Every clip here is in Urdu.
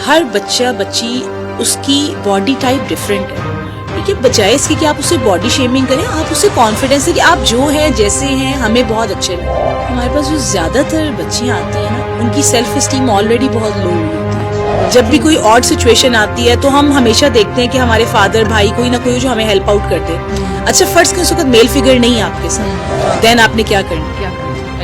ہر بچہ بچی اس کی باڈی ٹائپ ڈفرینٹ ہے، ٹھیک ہے. بجائے اس کے کہ آپ اسے باڈی شیمنگ کریں، آپ اسے کانفیڈینس ہے کہ آپ جو ہیں جیسے ہیں ہمیں بہت اچھے لگے. ہمارے پاس جو زیادہ تر بچیاں آتی ہیں نا، ان کی سیلف اسٹیم آلریڈی بہت لو ہوتی ہے. جب بھی کوئی آڈ سچویشن آتی ہے تو ہم ہمیشہ دیکھتے ہیں کہ ہمارے فادر بھائی کوئی نہ کوئی جو ہمیں ہیلپ آؤٹ کر دے. اچھا فرض کہ اس وقت میل فگر نہیں ہے آپ کے ساتھ، دین آپ نے کیا کرنا،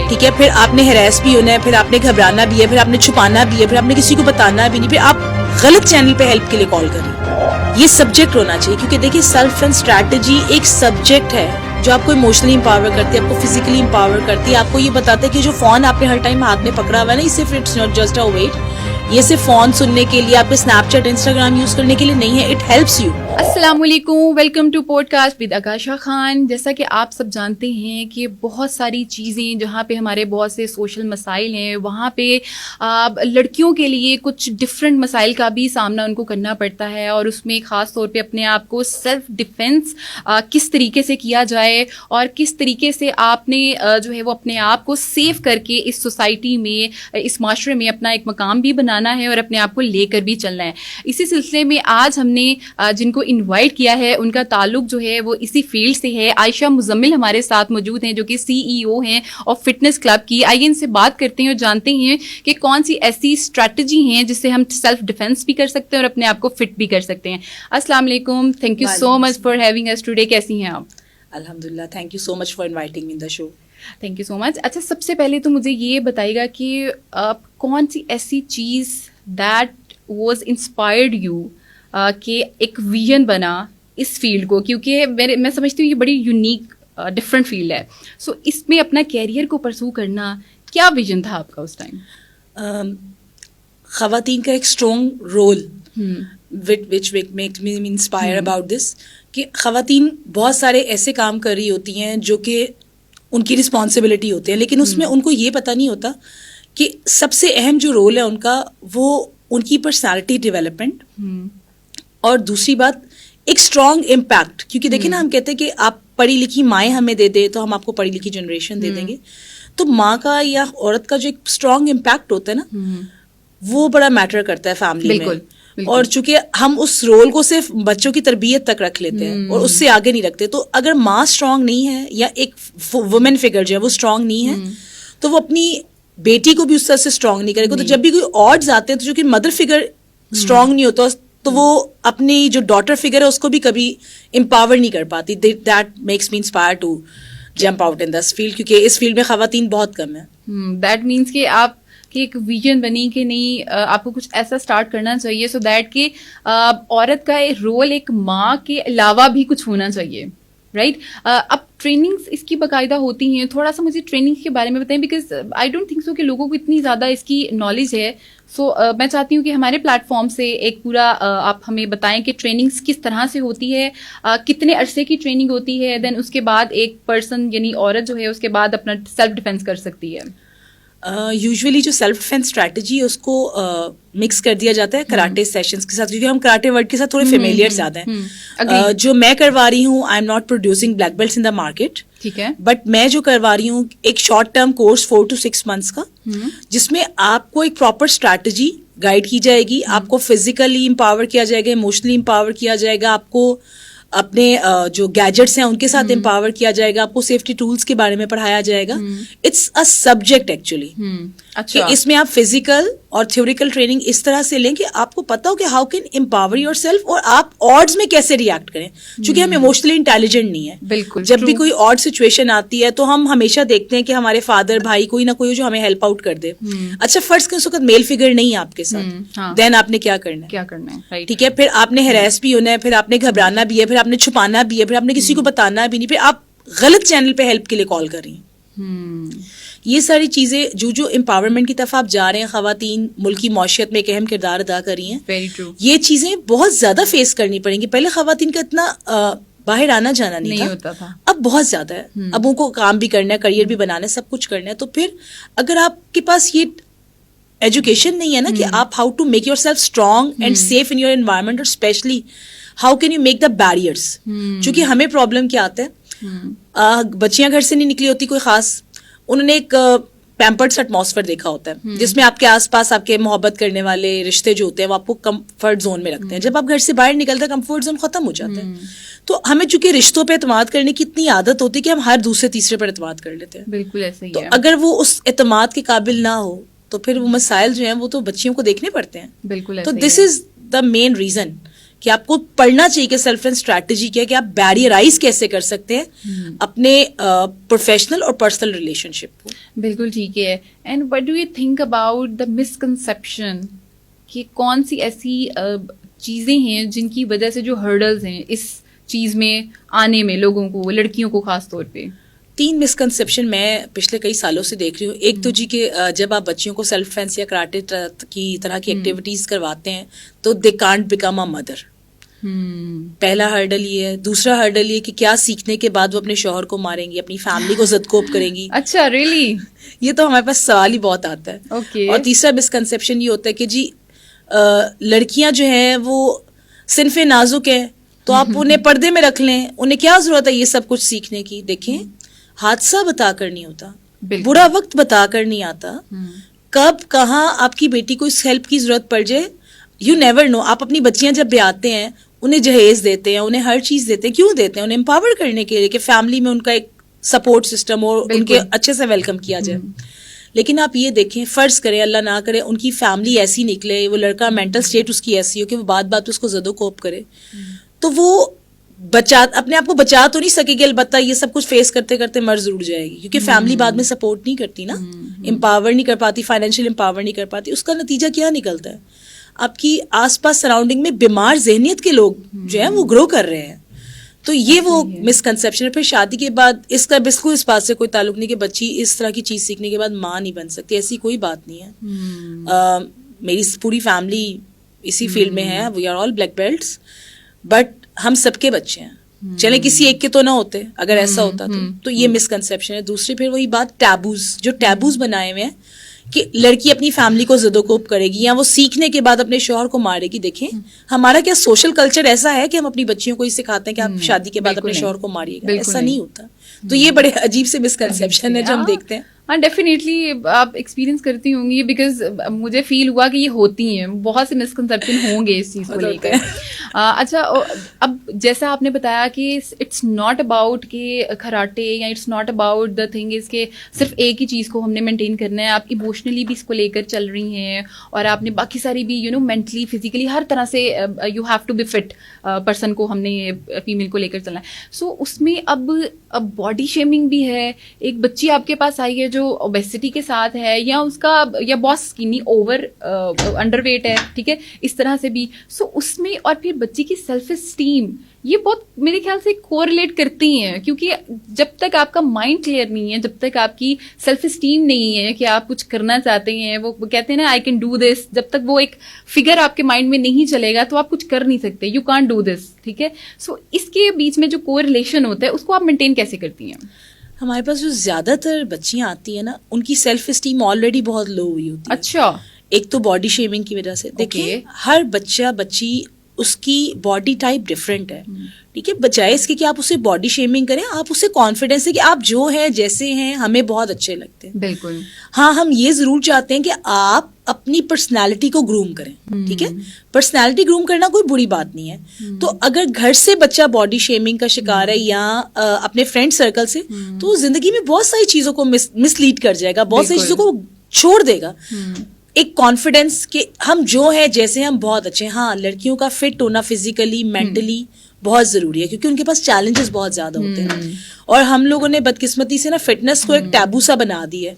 ٹھیک ہے. پھر آپ نے ہراس بھی ہونا ہے، پھر آپ نے گھبرانا بھی ہے، پھر آپ نے چھپانا بھی ہے، پھر آپ نے کسی کو بتانا بھی نہیں، پھر آپ غلط چینل پہ ہیلپ کے لیے کال کریں. یہ سبجیکٹ ہونا چاہیے، کیونکہ دیکھیے سیلف ڈیفینس اسٹریٹجی ایک سبجیکٹ ہے جو آپ کو ایموشنلی امپاور کرتی ہے، آپ کو فزیکلی امپاور کرتی ہے. آپ کو یہ بتاتا ہے کہ جو فون آپ نے ہر ٹائم ہاتھ میں پکڑا ہوا ہے نا، یہ صرف it's not just a wait, یہ صرف فون سننے کے لیے، آپ کے اسنیپ چیٹ انسٹاگرام یوز کرنے کے لیے نہیں ہے. It helps you. السلام علیکم، welcome to podcast with Akasha Khan. جیسا کہ آپ سب جانتے ہیں کہ بہت ساری چیزیں جہاں پہ ہمارے بہت سے سوشل مسائل ہیں، وہاں پہ لڑکیوں کے لیے کچھ ڈفرینٹ مسائل کا بھی سامنا ان کو کرنا پڑتا ہے، اور اس میں خاص طور پہ اپنے آپ کو سیلف ڈیفینس کس طریقے سے کیا جائے اور کس طریقے سے آپ نے جو ہے وہ اپنے آپ کو سیف کر کے اس سوسائٹی میں، اس معاشرے میں اپنا ایک مقام بھی بنانا ہے اور اپنے آپ کو لے کر بھی چلنا ہے. اسی سلسلے میں آج ہم نے جن کو انوائٹ کیا ہے ان کا تعلق جو ہے وہ اسی فیلڈ سے ہے. عائشہ مزمل ہمارے ساتھ موجود ہیں جو کہ CEO ہیں آف فٹنس کلب کی. آئیے ان سے بات کرتے ہیں اور جانتے ہیں کہ کون سی ایسی اسٹریٹجی ہیں جس سے ہم سیلف ڈیفینس بھی کر سکتے ہیں اور اپنے آپ کو فٹ بھی کر سکتے ہیں. السلام علیکم، thank you so much for having us today. کیسی ہیں آپ؟ الحمدللہ، thank you so much for inviting me in the show. Thank you so much. اچھا، سب سے پہلے تو مجھے یہ بتائیے گا کہ کون سی ایسی چیز دیٹ واز انسپائرڈ یو کہ ایک ویژن بنا اس فیلڈ کو، کیونکہ میں سمجھتی ہوں یہ بڑی یونیک ڈفرینٹ فیلڈ ہے. سو اس میں اپنا کیریئر کو پرسو کرنا، کیا ویژن تھا آپ کا اس ٹائم؟ خواتین کا ایک strong role which makes me inspire about this، کہ خواتین بہت سارے ایسے کام کر رہی ہوتی ہیں جو کہ ان کی رسپانسبلٹی ہوتے ہیں، لیکن اس میں ان کو یہ پتہ نہیں ہوتا کہ سب سے اہم جو رول ہے ان کا، وہ ان کی پرسنالٹی ڈیولپمنٹ، اور دوسری بات ایک اسٹرانگ امپیکٹ. کیونکہ دیکھیں نا، ہم کہتے ہیں کہ آپ پڑھی لکھی مائیں ہمیں دے دیں تو ہم آپ کو پڑھی لکھی جنریشن دے دیں گے. تو ماں کا یا عورت کا جو ایک اسٹرانگ امپیکٹ ہوتا ہے نا، وہ بڑا میٹر کرتا ہے فیملی میں. اور چونکہ ہم اس رول کو صرف بچوں کی تربیت تک رکھ لیتے ہیں اور اس سے آگے نہیں رکھتے، تو اگر ماں اسٹرانگ نہیں ہے یا ایک وومن فگر جو ہے وہ اسٹرانگ نہیں ہے، تو وہ اپنی بیٹی کو بھی اس طرح سے اسٹرانگ نہیں کرے گا. تو جب بھی کوئی آڈز آتے ہیں تو جو کہ مدر فگر اسٹرانگ نہیں ہوتا، تو وہ اپنی جو ڈاٹر فگر ہے اس کو بھی کبھی امپاور نہیں کر پاتی. That makes me inspire to jump out in this field, کیونکہ اس فیلڈ میں خواتین بہت کم ہیں. دیٹ مینس کہ آپ کی ایک ویژن بنی کہ نہیں، آپ کو کچھ ایسا اسٹارٹ کرنا چاہیے سو دیٹ کہ عورت کا رول ایک ماں کے علاوہ بھی کچھ ہونا چاہیے، رائٹ؟ اب ٹریننگس اس کی باقاعدہ ہوتی ہیں، تھوڑا سا مجھے ٹریننگ کے بارے میں بتائیں، because I don't think so کہ لوگوں کو اتنی زیادہ اس کی نالج ہے. سو میں چاہتی ہوں کہ ہمارے پلیٹ فارم سے ایک پورا آپ ہمیں بتائیں کہ ٹریننگس کس طرح سے ہوتی ہے، کتنے عرصے کی ٹریننگ ہوتی ہے، دین اس کے بعد ایک پرسن یعنی عورت جو ہے اس کے بعد اپنا سیلف ڈیفینس کر سکتی ہے. یوزلی جو سیلف ڈیفینس اسٹریٹجی ہے اس کو مکس کر دیا جاتا ہے کراٹے سیشنز کے ساتھ، کیونکہ ہم کراٹے ورڈ کے ساتھ تھوڑے فیملیئر زیادہ ہیں. جو میں کروا رہی ہوں، I am not producing black belts in the market, ٹھیک ہے، بٹ میں جو کروا رہی ہوں ایک short term course 4 to 6 months کا، جس میں آپ کو ایک پراپر اسٹریٹجی گائیڈ کی جائے گی. آپ کو فزیکلی امپاور کیا جائے گا، ایموشنلی امپاور کیا جائے گا، آپ کو اپنے جو گیجٹس ہیں ان کے ساتھ امپاور کیا جائے گا، آپ کو سیفٹی ٹولس کے بارے میں پڑھایا جائے گا. اٹس اے سبجیکٹ ایکچولی، کہ اس میں آپ فزیکل اور تھیوریکل ٹریننگ اس طرح سے لیں کہ آپ کو پتا ہو کہ how can empower your self, اور آپ آڈز میں کیسے ریئیکٹ کریں. چونکہ ہم ایموشنلی انٹیلیجنٹ نہیں ہیں، بالکل. جب بھی کوئی آڈ سچویشن آتی ہے تو ہم ہمیشہ دیکھتے ہیں کہ ہمارے فادر بھائی کوئی نہ کوئی جو ہمیں ہیلپ آؤٹ کر دے. اچھا فرض کہ اس وقت میل فگر نہیں ہے آپ کے ساتھ، دین آپ نے کیا کرنا ہے، ٹھیک ہے. پھر آپ نے ہراس بھی ہونا ہے، پھر آپ نے گھبرانا بھی ہے، پھر آپ نے چھپانا بھی ہے، پھر آپ نے کسی کو بتانا بھی نہیں، پھر آپ غلط چینل پہ ہیلپ کے لیے کال کر رہی ہیں. یہ ساری چیزیں جو امپاورمنٹ کی طرف آپ جا رہے ہیں، خواتین ملکی معیشت میں ایک اہم کردار ادا کر رہی ہیں. یہ چیزیں بہت زیادہ فیس کرنی پڑیں گی. پہلے خواتین کا اتنا باہر آنا جانا نہیں ہوتا تھا، اب بہت زیادہ ہے. اب ان کو کام بھی کرنا ہے، کریئر بھی بنانا ہے، سب کچھ کرنا ہے. تو پھر اگر آپ کے پاس یہ ایجوکیشن نہیں ہے نا کہ آپ how to make yourself strong and safe in your environment, اور especially how can you make the barriers. چونکہ ہمیں پرابلم کیا آتا ہے، بچیاں گھر سے نہیں نکلی ہوتی کوئی خاص، انہوں نے ایک پیمپرڈ ایٹماسفیئر دیکھا ہوتا ہے جس میں آپ کے آس پاس آپ کے محبت کرنے والے رشتے جو ہوتے ہیں وہ آپ کو کمفرٹ زون میں رکھتے ہیں. جب آپ گھر سے باہر نکلتے ہیں کمفرٹ زون ختم ہو جاتا ہے. تو ہمیں چونکہ رشتوں پہ اعتماد کرنے کی اتنی عادت ہوتی ہے کہ ہم ہر دوسرے تیسرے پر اعتماد کر لیتے ہیں. بالکل ایسے ہی تو ہے. اگر وہ اس اعتماد کے قابل نہ ہو تو پھر وہ مسائل جو ہیں وہ تو بچیوں کو دیکھنے پڑتے ہیں. بالکل. تو دس از دا مین ریزن کہ آپ کو پڑھنا چاہیے کہ سیلف ڈیفینس اسٹریٹجی کیا ہے کہ آپ بیریئرائز کیسے کر سکتے ہیں اپنے پروفیشنل اور پرسنل ریلیشن شپ کو. بالکل ٹھیک ہے. And what do you think about the misconception کہ کون سی ایسی چیزیں ہیں جن کی وجہ سے جو ہرڈلز ہیں اس چیز میں آنے میں لوگوں کو, لڑکیوں کو خاص طور پہ؟ 3 مسکنسیپشن میں پچھلے کئی سالوں سے دیکھ رہی ہوں. ایک تو جی کہ جب آپ بچیوں کو سیلف ڈیفینس یا کراٹے کی طرح کی ایکٹیویٹیز کرواتے ہیں تو they can't become a mother. پہلا ہرڈل یہ ہے. دوسرا ہرڈل یہ کہ کیا سیکھنے کے بعد وہ اپنے شوہر کو ماریں گی, اپنی فیملی کو زدکوب کریں گی. اچھا, ریئلی؟ یہ تو ہمارے پاس سوال ہی بہت آتا ہے. اور تیسرا مسکنسیپشن یہ ہوتا ہے کہ جی لڑکیاں جو ہیں وہ صنف نازک ہیں تو آپ انہیں پردے میں رکھ لیں, انہیں کیا ضرورت ہے یہ سب کچھ سیکھنے کی. دیکھیں, حادثہ بتا کر نہیں ہوتا, برا وقت بتا کر نہیں آتا, کب کہاں آپ کی بیٹی کو اس ہیلپ کی ضرورت پڑ جائے یو نیور نو. آپ اپنی بچیاں جب بیاتے ہیں انہیں جہیز دیتے ہیں, انہیں ہر چیز دیتے ہیں. کیوں دیتے ہیں؟ انہیں امپاور کرنے کے لیے کہ فیملی میں ان کا ایک سپورٹ سسٹم اور ان کے اچھے سے ویلکم کیا جائے. لیکن آپ یہ دیکھیں, فرض کریں اللہ نہ کرے ان کی فیملی ایسی نکلے, وہ لڑکا مینٹل اسٹیٹ اس کی ایسی ہو کہ وہ بات اس کو زد و کوب کرے, تو وہ اپنے آپ کو بچا تو نہیں سکے گی. البتہ یہ سب کچھ فیس کرتے کرتے مر ضرور جائے گی کیونکہ فیملی بعد میں سپورٹ نہیں کرتی نا, امپاور نہیں کر پاتی, فائنینشیل امپاور نہیں کر پاتی. اس کا نتیجہ کیا نکلتا ہے؟ آپ کی آس پاس سراؤنڈنگ میں بیمار ذہنیت کے لوگ جو ہیں وہ گرو کر رہے ہیں. تو یہ وہ مسکنسیپشن ہے. پھر شادی کے بعد اس کا بالکل اس بات سے کوئی تعلق نہیں کہ بچی اس طرح کی چیز سیکھنے کے بعد ماں نہیں بن سکتی. ایسی کوئی بات نہیں ہے. میری پوری فیملی اسی فیلڈ میں ہے, we are all black belts, but ہم سب کے بچے ہیں. چلے کسی ایک کے تو نہ ہوتے اگر ایسا ہوتا تو یہ مسکنسیپشن ہے. دوسری پھر وہی بات ٹیبوز, جو ٹیبوز بنائے ہوئے ہیں کہ لڑکی اپنی فیملی کو زد و کوب کرے گی یا وہ سیکھنے کے بعد اپنے شوہر کو مارے گی. دیکھیں ہمارا کیا سوشل کلچر ایسا ہے کہ ہم اپنی بچیوں کو یہ سکھاتے ہیں کہ آپ شادی کے بعد اپنے شوہر کو ماریے گا. ایسا نہیں ہوتا. تو یہ بڑے عجیب سے مسکنسیپشن ہے جو ہم دیکھتے ہیں. ہاں ڈیفینیٹلی آپ ایکسپیرینس کرتی ہوں گی, بیکاز مجھے فیل ہوا کہ یہ ہوتی ہیں, بہت سے مسکنسیپشن ہوں گے اس چیز کو لے کر. اچھا, اب جیسا آپ نے بتایا کہ اٹس ناٹ اباؤٹ کہ کراٹے یا it's not about the thing is کہ صرف ایک ہی چیز کو ہم نے مینٹین کرنا ہے. آپ ایموشنلی بھی اس کو لے کر چل رہی ہیں اور آپ نے باقی ساری بھی مینٹلی فزیکلی ہر طرح سے you have to be fit person کو ہم نے فیمیل کو لے کر چلنا ہے. سو اس میں اب باڈی شیمنگ بھی ہے. ایک بچی آپ کے پاس آئی ہے جو اوبیسٹی کے ساتھ ہے یا اس کا یا بہت اسکینی اوور انڈر ویٹ ہے, ٹھیک ہے, اس طرح سے بھی. سو اس میں اور پھر بچی کی سیلف اسٹیم یہ بہت میرے خیال سے کوریلیٹ کرتی ہیں, کیونکہ جب تک آپ کا مائنڈ کلیئر نہیں ہے, جب تک آپ کی سیلف اسٹیم نہیں ہے کہ آپ کچھ کرنا چاہتے ہیں, وہ کہتے ہیں نا آئی کین ڈو دس, جب تک وہ ایک فگر آپ کے مائنڈ میں نہیں چلے گا تو آپ کچھ کر نہیں سکتے. یو کانٹ ڈو دس, ٹھیک ہے. سو اس کے بیچ میں جو کوریلیشن ہوتا ہے اس کو آپ مینٹین کیسے کرتی ہیں؟ ہمارے پاس جو زیادہ تر بچیاں آتی ہیں نا ان کی سیلف اسٹیم آلریڈی بہت لو ہوئی ہوتی ہے. اچھا. ایک تو باڈی شیمنگ کی وجہ سے. دیکھیں ہر بچہ بچی اس کی باڈی ٹائپ ڈفرینٹ ہے, ٹھیک ہے. بجائے اس کے کہ آپ اسے باڈی شیمنگ کریں, آپ اسے کانفیڈینس ہے کہ آپ جو ہیں جیسے ہیں ہمیں بہت اچھے لگتے ہیں. بالکل. ہاں ہم یہ ضرور چاہتے ہیں کہ آپ اپنی پرسنالٹی کو گروم کریں, ٹھیک ہے. پرسنالٹی گروم کرنا کوئی بری بات نہیں ہے. تو اگر گھر سے بچہ باڈی شیمنگ کا شکار ہے یا اپنے فرینڈ سرکل سے, تو زندگی میں بہت ساری چیزوں کو مس لیڈ کر جائے گا, بہت ساری چیزوں کو چھوڑ دے گا. ایک کانفیڈینس کہ ہم جو ہیں جیسے ہم بہت اچھے ہیں. ہاں لڑکیوں کا فٹ ہونا فزیکلی مینٹلی بہت ضروری ہے کیونکہ ان کے پاس چیلنجز بہت زیادہ ہوتے ہیں, اور ہم لوگوں نے بدقسمتی سے نا فٹنس کو ایک ٹیبو سا بنا دی ہے,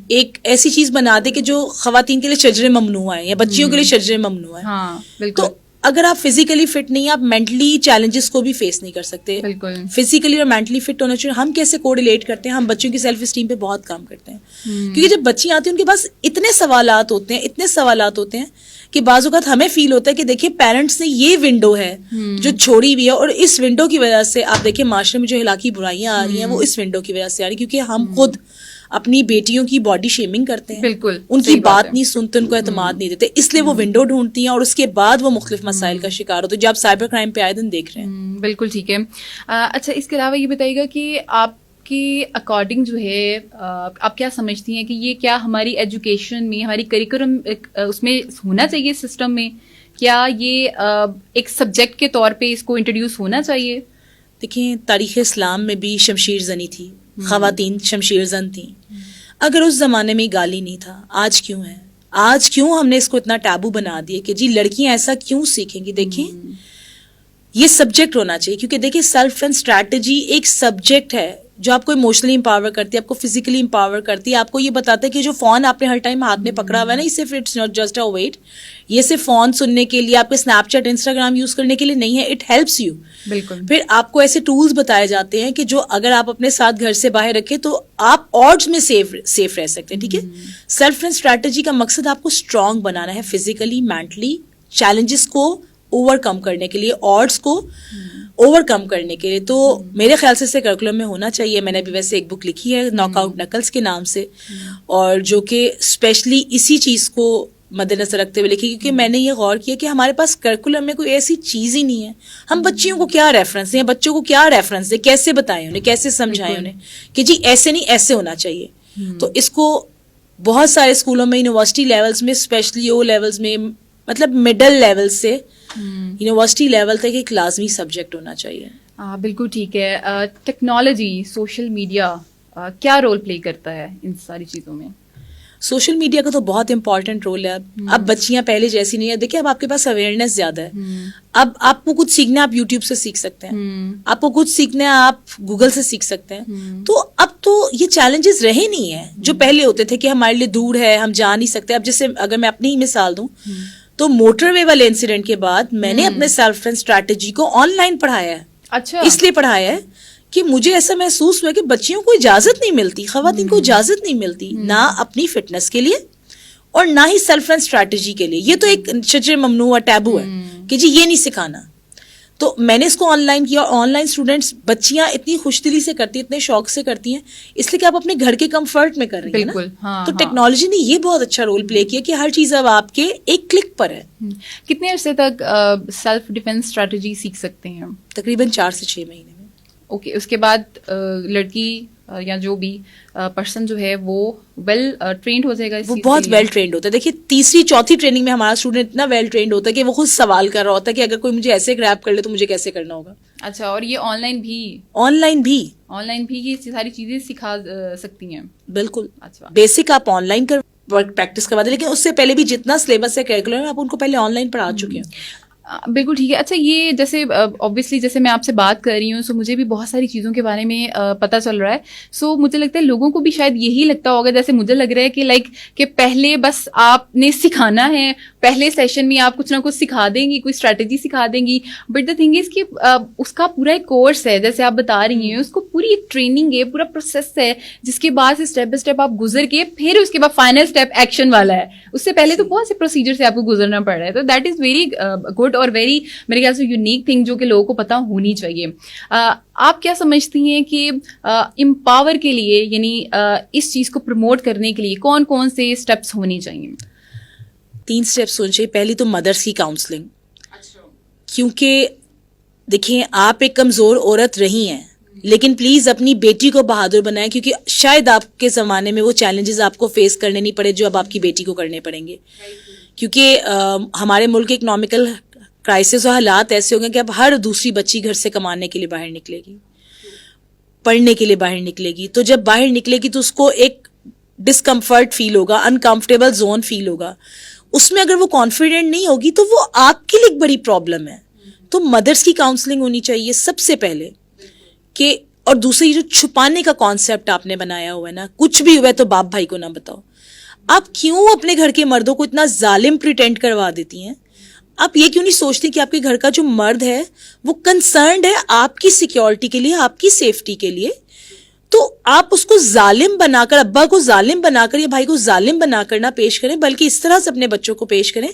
ایک ایسی چیز بنا دی کہ جو خواتین کے لیے شجر ممنوع ہے یا بچیوں کے لیے شجر ممنوع ہے. تو اگر آپ فزیکلی فٹ نہیں ہیں, آپ مینٹلی چیلنجز کو بھی فیس نہیں کر سکتے. فزیکلی اور مینٹلی فٹ ہونا چاہیے. ہم کیسے کوریلیٹ کرتے ہیں, ہم بچوں کی سیلف اسٹیم پہ بہت کام کرتے ہیں, کیونکہ جب بچیاں آتی ہیں ان کے پاس اتنے سوالات ہوتے ہیں کہ بعض اوقات ہمیں فیل ہوتا ہے کہ دیکھیں پیرنٹس نے یہ ونڈو ہے جو چھوڑی ہوئی ہے, اور اس ونڈو کی وجہ سے آپ دیکھیں معاشرے میں جو ہلاکی برائیاں آ رہی ہیں وہ اس ونڈو کی وجہ سے آ رہی ہیں, کیونکہ ہم خود اپنی بیٹیوں کی باڈی شیمنگ کرتے ہیں. بالکل. ان کی بات نہیں سنتے, ان کو اعتماد نہیں دیتے, اس لیے وہ ونڈو ڈھونڈتی ہیں اور اس کے بعد وہ مختلف مسائل کا شکار ہوتے ہیں جو آپ سائبر کرائم پہ آئے دن دیکھ رہے ہیں. بالکل ٹھیک ہے. اچھا, اس کے علاوہ یہ بتائیے گا کہ آپ کے اکارڈنگ جو ہے آپ کیا سمجھتی ہیں کہ یہ کیا ہماری ایجوکیشن میں, ہماری کریکولم اس میں ہونا چاہیے سسٹم میں, کیا یہ ایک سبجیکٹ کے طور پہ اس کو انٹروڈیوس ہونا چاہیے؟ دیکھیں تاریخ اسلام میں بھی شمشیر زنی تھی, خواتین شمشیر زن تھیں. اگر اس زمانے میں گالی نہیں تھا, آج کیوں ہے؟ آج کیوں ہم نے اس کو اتنا ٹیبو بنا دیا کہ جی لڑکیاں ایسا کیوں سیکھیں گی؟ دیکھیں یہ سبجیکٹ ہونا چاہیے, کیونکہ دیکھیں سیلف اینڈ اسٹریٹجی ایک سبجیکٹ ہے جو آپ کو ایموشنلی امپاور کرتی ہے, آپ کو فزیکلی امپاور کرتی ہے, آپ کو یہ بتاتا ہے کہ جو فون آپ نے ہر ٹائم ہاتھ میں پکڑا ہوا ہے نا, یہ صرف it's not just a wait, یہ صرف فون سننے کے لیے, آپ کے اسنیپ چیٹ انسٹاگرام یوز کرنے کے لیے نہیں ہے, اٹ ہیلپس یو. بالکل. پھر آپ کو ایسے ٹولس بتائے جاتے ہیں کہ جو اگر آپ اپنے ساتھ گھر سے باہر رکھیں تو آپ آڈس میں سیف رہ سکتے ہیں. ٹھیک ہے, سیلف اینڈ اسٹریٹجی کا مقصد آپ کو اسٹرانگ بنانا ہے, فزیکلی مینٹلی, چیلنجز کو اوور کم کرنے کے لیے, آڈس کو اوور کم کرنے کے لیے. تو میرے خیال سے کریکولم میں ہونا چاہیے. میں نے ابھی ویسے ایک بک لکھی ہے ناک آؤٹ نکلز کے نام سے, اور جو کہ اسپیشلی اسی چیز کو مد نظر رکھتے ہوئے لکھی, کیونکہ میں نے یہ غور کیا کہ ہمارے پاس کریکولم میں کوئی ایسی چیز ہی نہیں ہے. ہم بچیوں کو کیا ریفرنس دیں, بچوں کو کیا ریفرنس دیں, کیسے بتائیں انہیں, کیسے سمجھائیں انہیں کہ جی ایسے نہیں ایسے ہونا چاہیے. تو اس کو بہت سارے اسکولوں میں, یونیورسٹی لیولز میں, اسپیشلی او لیولز میں, مطلب مڈل لیول سے یونیورسٹی لیول تک ایک لازمی سبجیکٹ ہونا چاہیے. بالکل ٹھیک ہے. ٹیکنالوجی, سوشل میڈیا کیا رول پلے کرتا ہے ان ساری چیزوں میں؟ سوشل میڈیا کا تو بہت امپورٹنٹ رول ہے. اب بچیاں پہلے جیسی نہیں ہے. دیکھیں اب آپ کے پاس اویئرنیس زیادہ ہے. اب آپ کو کچھ سیکھنا ہے, آپ یوٹیوب سے سیکھ سکتے ہیں. آپ کو کچھ سیکھنا ہے, آپ گوگل سے سیکھ سکتے ہیں. تو اب تو یہ چیلنجز رہے نہیں ہیں جو پہلے ہوتے تھے کہ ہمارے لیے دور ہے, ہم جا نہیں سکتے. اب جیسے اگر میں اپنی ہی مثال دوں تو موٹر وے والے انسیڈنٹ کے بعد میں نے اپنے سیلف اینڈ اسٹریٹجی کو آن لائن پڑھایا ہے. اچھا. اس لیے پڑھایا ہے کہ مجھے ایسا محسوس ہوا کہ بچیوں کو اجازت نہیں ملتی, خواتین کو اجازت نہیں ملتی, نہ اپنی فٹنس کے لیے اور نہ ہی سیلف اینڈ اسٹریٹجی کے لیے. یہ تو ایک شجر ممنوع ٹیبو ہے کہ جی یہ نہیں سکھانا. تو میں نے اس کو آن لائن کیا, اور آن لائن اسٹوڈینٹس بچیاں اتنی خوش دلی سے کرتی ہیں, اتنے شوق سے کرتی ہیں, اس لیے کہ آپ اپنے گھر کے کمفرٹ میں کر رہی ہیں نا. تو ٹیکنالوجی نے یہ بہت اچھا رول پلے کیا کہ ہر چیز اب آپ کے ایک کلک پر ہے. کتنے عرصے تک سیلف ڈیفینس اسٹریٹجی سیکھ سکتے ہیں؟ تقریباً 4 سے 6 مہینے میں. اوکے. اس کے بعد لڑکی یا جو بھی پرسن جو ہے وہ ویل ٹرینڈ ہو جائے گا, وہ بہت ویل ٹرینڈ ہوتا ہے. دیکھیے تیسری چوتھی ٹریننگ میں ہمارا اسٹوڈنٹ اتنا ویل ٹرینڈ ہوتا ہے کہ وہ خود سوال کر رہا ہوتا ہے کہ اگر کوئی مجھے ایسے گریب کر لے تو مجھے کیسے کرنا ہوگا. اچھا. اور یہ آن لائن بھی یہ ساری چیزیں سکھا سکتی ہیں؟ بالکل. اچھا. بیسک آپ آن لائن پریکٹس کروا دیں, لیکن اس سے پہلے بھی جتنا سلیبس ہے کریکولم آپ ان کو پہلے آن لائن پڑھا چکے ہیں. بالکل ٹھیک ہے. اچھا یہ جیسے اوبویسلی جیسے میں آپ سے بات کر رہی ہوں, سو مجھے بھی بہت ساری چیزوں کے بارے میں پتہ چل رہا ہے. سو مجھے لگتا ہے لوگوں کو بھی شاید یہی لگتا ہوگا جیسے مجھے لگ رہا ہے کہ لائک کہ پہلے بس آپ نے سکھانا ہے, پہلے سیشن میں آپ کچھ نہ کچھ سکھا دیں گی, کوئی اسٹریٹجی سکھا دیں گی, بٹ دا تھنگ از کہ اس کا پورا ایک کورس ہے جیسے آپ بتا رہی ہیں, اس کو پوری ایک ٹریننگ ہے, پورا پروسیس ہے, جس کے بعد اسٹیپ بائی اسٹیپ آپ گزر کے پھر اس کے بعد فائنل اسٹیپ ایکشن والا ہے. اس سے پہلے تو بہت سے پروسیجر سے آپ کو گزرنا پڑ رہا ہے. تو دیٹ از ویری گڈ اور ویری میرے خیال سے یونیک تھنگ جو کہ لوگوں کو پتہ ہونی چاہیے. آپ کیا سمجھتی ہیں کہ امپاور کے لیے یعنی اس چیز کو پروموٹ کرنے کے لیے کون کون سے اسٹیپس ہونے چاہیے؟ 3 اسٹیپس ہونے چاہیے. پہلی تو مدرس کی کاؤنسلنگ, کیونکہ دیکھیں آپ ایک کمزور عورت رہی ہیں, لیکن پلیز اپنی بیٹی کو بہادر بنائیں, کیونکہ شاید آپ کے زمانے میں وہ چیلنجز آپ کو فیس کرنے نہیں پڑے جو اب آپ کی بیٹی کو کرنے پڑیں گے. کیونکہ ہمارے ملک کے اکنامیکل کرائسس اور حالات ایسے ہو گئے کہ اب ہر دوسری بچی گھر سے کمانے کے لیے باہر نکلے گی, پڑھنے کے لیے باہر نکلے گی. تو جب باہر نکلے گی تو اس کو ایک ڈسکمفرٹ فیل ہوگا, انکمفرٹیبل زون فیل ہوگا. اس میں اگر وہ کانفیڈنٹ نہیں ہوگی تو وہ آپ کے لیے ایک بڑی پرابلم ہے. تو مدرس کی کاؤنسلنگ ہونی چاہیے سب سے پہلے کہ, اور دوسری جو چھپانے کا کانسیپٹ آپ نے بنایا ہوا ہے نا, کچھ بھی ہوا ہے تو باپ بھائی کو نہ بتاؤ. آپ کیوں اپنے گھر کے مردوں کو اتنا ظالم پریٹینڈ کروا دیتی ہیں؟ آپ یہ کیوں نہیں سوچتی کہ آپ کے گھر کا جو مرد ہے وہ کنسرنڈ ہے آپ کی سیکیورٹی کے لیے, آپ کی سیفٹی کے لیے؟ تو آپ اس کو ظالم بنا کر, ابا کو ظالم بنا کر یا بھائی کو ظالم بنا کر نہ پیش کریں, بلکہ اس طرح سے اپنے بچوں کو پیش کریں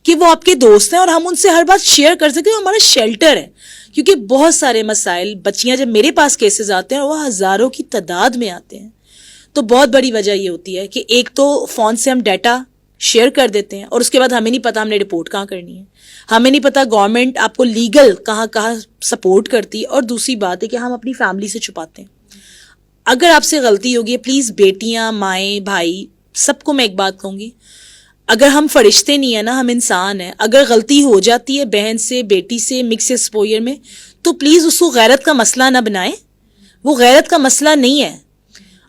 کہ وہ آپ کے دوست ہیں اور ہم ان سے ہر بات شیئر کر سکیں, ہمارا شیلٹر ہے. کیونکہ بہت سارے مسائل, بچیاں جب میرے پاس کیسز آتے ہیں وہ ہزاروں کی تعداد میں آتے ہیں, تو بہت بڑی وجہ یہ ہوتی ہے کہ ایک تو فون سے ہم ڈیٹا شیئر کر دیتے ہیں اور اس کے بعد ہمیں نہیں پتا ہم نے رپورٹ کہاں کرنی ہے, ہمیں نہیں پتا گورنمنٹ آپ کو لیگل کہاں سپورٹ کرتی ہے, اور دوسری بات ہے کہ ہم اپنی فیملی سے چھپاتے ہیں. اگر آپ سے غلطی ہوگی, پلیز بیٹیاں, مائیں, بھائی, سب کو میں ایک بات کہوں گی, اگر ہم فرشتے نہیں ہیں نا, ہم انسان ہیں, اگر غلطی ہو جاتی ہے بہن سے, بیٹی سے, مکس ایکسپوئر میں, تو پلیز اس کو غیرت کا مسئلہ نہ بنائیں. وہ غیرت کا مسئلہ نہیں ہے.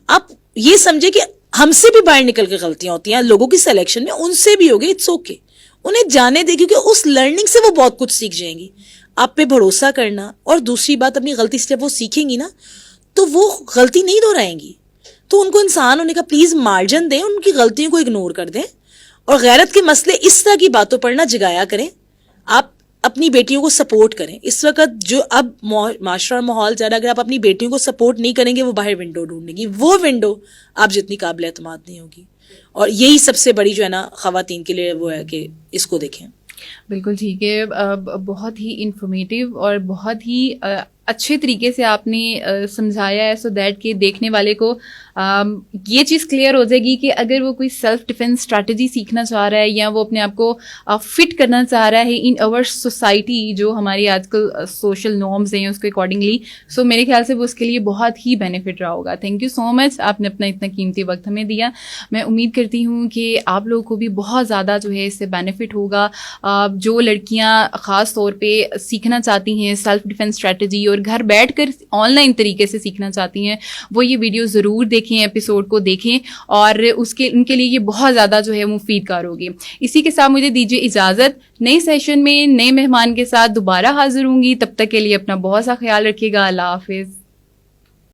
آپ یہ سمجھے کہ ہم سے بھی باہر نکل کے غلطیاں ہوتی ہیں لوگوں کی سلیکشن میں, ان سے بھی ہوگی, اٹس اوکے, انہیں جانے دے, کیونکہ اس لرننگ سے وہ بہت کچھ سیکھ جائیں گی. آپ پہ بھروسہ کرنا, اور دوسری بات اپنی غلطی سے جب وہ سیکھیں گی نا تو وہ غلطی نہیں دہرائیں گی. تو ان کو انسان ہونے کا پلیز مارجن دیں, ان کی غلطیوں کو اگنور کر دیں, اور غیرت کے مسئلے اس طرح کی باتوں پر نہ جگایا کریں. آپ اپنی بیٹیوں کو سپورٹ کریں. اس وقت جو اب معاشرہ اور ماحول زیادہ, اگر آپ اپنی بیٹیوں کو سپورٹ نہیں کریں گے, وہ باہر ونڈو ڈھونڈیں گی, وہ ونڈو آپ جتنی قابل اعتماد نہیں ہوگی. اور یہی سب سے بڑی جو ہے نا خواتین کے لیے وہ ہے کہ اس کو دیکھیں. بالکل ٹھیک ہے, بہت ہی انفارمیٹیو اور بہت ہی اچھے طریقے سے آپ نے سمجھایا ہے, سو دیٹ کہ دیکھنے والے کو یہ چیز کلیئر ہو جائے گی کہ اگر وہ کوئی سیلف ڈیفینس اسٹریٹجی سیکھنا چاہ رہا ہے, یا وہ اپنے آپ کو فٹ کرنا چاہ رہا ہے ان اوور سوسائٹی, جو ہماری آج کل سوشل نارمز ہیں اس کے اکارڈنگلی, سو میرے خیال سے وہ اس کے لیے بہت ہی بینیفٹ رہا ہوگا. تھینک یو سو مچ, آپ نے اپنا اتنا قیمتی وقت ہمیں دیا. میں امید کرتی ہوں کہ آپ لوگوں کو بھی بہت زیادہ جو ہے اس سے بینیفٹ ہوگا. جو لڑکیاں خاص طور پہ سیکھنا چاہتی ہیں سیلف ڈیفینس اسٹریٹجی, اور گھر بیٹھ کر آن لائن طریقے سے سیکھنا چاہتی ہیں, وہ یہ ویڈیو ضرور دیکھیں, ایپیسوڈ کو دیکھیں, اور ان کے لیے یہ بہت زیادہ جو ہے مفید کار ہوگی. اسی کے ساتھ مجھے دیجیے اجازت, نئے سیشن میں نئے مہمان کے ساتھ دوبارہ حاضر ہوں گی. تب تک کے لیے اپنا بہت سا خیال رکھیے گا. اللہ حافظ.